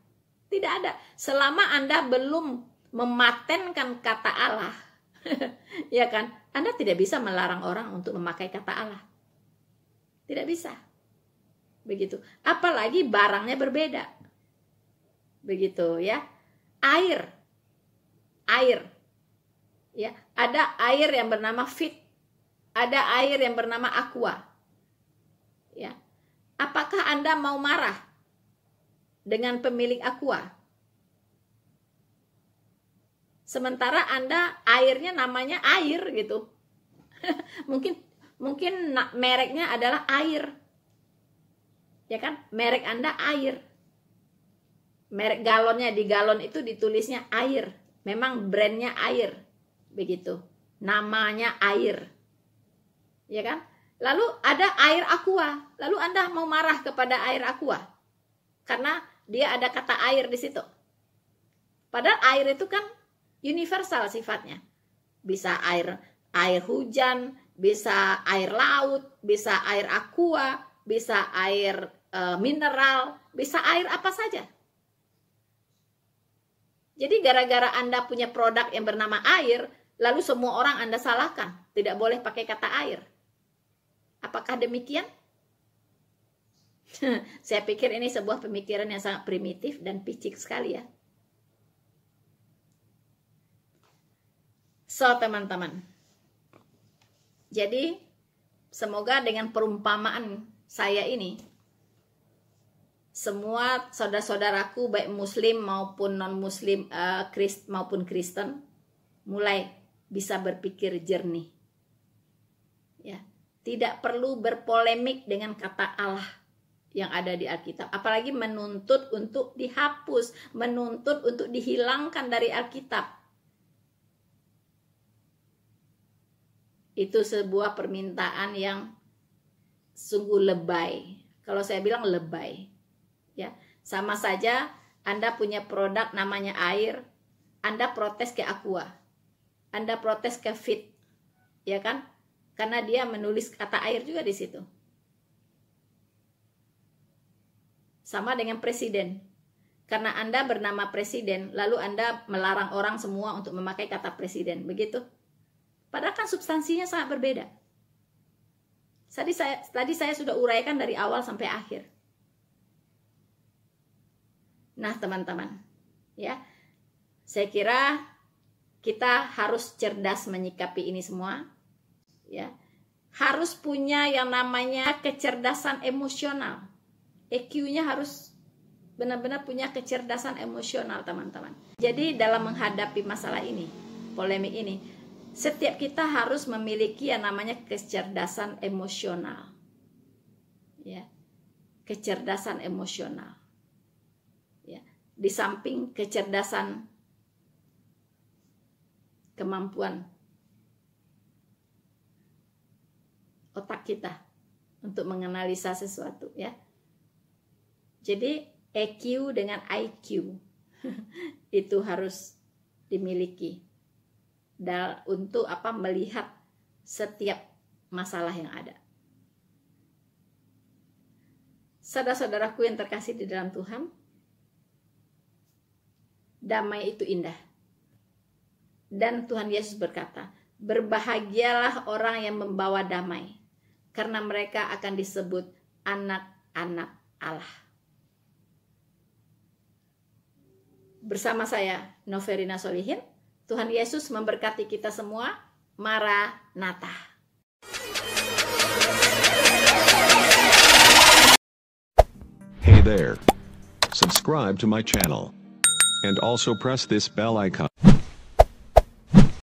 Tidak ada. Selama Anda belum mematenkan kata Allah, Ya kan? Anda tidak bisa melarang orang untuk memakai kata Allah. Tidak bisa. Begitu. Apalagi barangnya berbeda. Begitu ya. Air. Ya, ada air yang bernama Fit. Ada air yang bernama Aqua. Ya. Apakah Anda mau marah dengan pemilik Aqua? Sementara Anda airnya namanya air gitu. mungkin mereknya adalah air. Ya kan? Merek Anda air. Merek galonnya, di galon itu ditulisnya air. Memang brandnya air. Begitu. Namanya air. Ya kan? Lalu ada air Aqua. Lalu Anda mau marah kepada air Aqua? Karena dia ada kata air di situ. Padahal air itu kan universal sifatnya. Bisa air hujan, bisa air laut, bisa air aqua, bisa air mineral, bisa air apa saja. Jadi gara-gara Anda punya produk yang bernama air, lalu semua orang Anda salahkan, tidak boleh pakai kata air. Apakah demikian? Saya pikir ini sebuah pemikiran yang sangat primitif dan picik sekali ya. So teman-teman, jadi semoga dengan perumpamaan saya ini, semua saudara-saudaraku baik muslim maupun non-muslim, maupun Kristen, mulai bisa berpikir jernih. Ya, tidak perlu berpolemik dengan kata Allah yang ada di Alkitab, apalagi menuntut untuk dihapus, menuntut untuk dihilangkan dari Alkitab. Itu sebuah permintaan yang sungguh lebay. Kalau saya bilang lebay. Ya, sama saja Anda punya produk namanya air, Anda protes ke Aqua. Anda protes ke Fit. Ya kan? Karena dia menulis kata air juga di situ. Sama dengan presiden. Karena Anda bernama presiden, lalu Anda melarang orang semua untuk memakai kata presiden. Begitu? Padahal kan substansinya sangat berbeda. Tadi saya sudah uraikan dari awal sampai akhir. Nah, teman-teman, ya, saya kira kita harus cerdas menyikapi ini semua. Ya, harus punya yang namanya kecerdasan emosional. EQ-nya harus benar-benar punya kecerdasan emosional, teman-teman. Jadi dalam menghadapi masalah ini, polemik ini, setiap kita harus memiliki yang namanya kecerdasan emosional. Ya. Kecerdasan emosional. Ya. Di samping kecerdasan kemampuan otak kita untuk menganalisa sesuatu, ya. Jadi EQ dengan IQ itu harus dimiliki untuk melihat setiap masalah yang ada. Saudara-saudaraku yang terkasih di dalam Tuhan, damai itu indah. Dan Tuhan Yesus berkata, berbahagialah orang yang membawa damai, karena mereka akan disebut anak-anak Allah. Bersama saya, Noverina Solihin, Tuhan Yesus memberkati kita semua. Maranatha. Hey there. Subscribe to my channel. And also press this bell icon.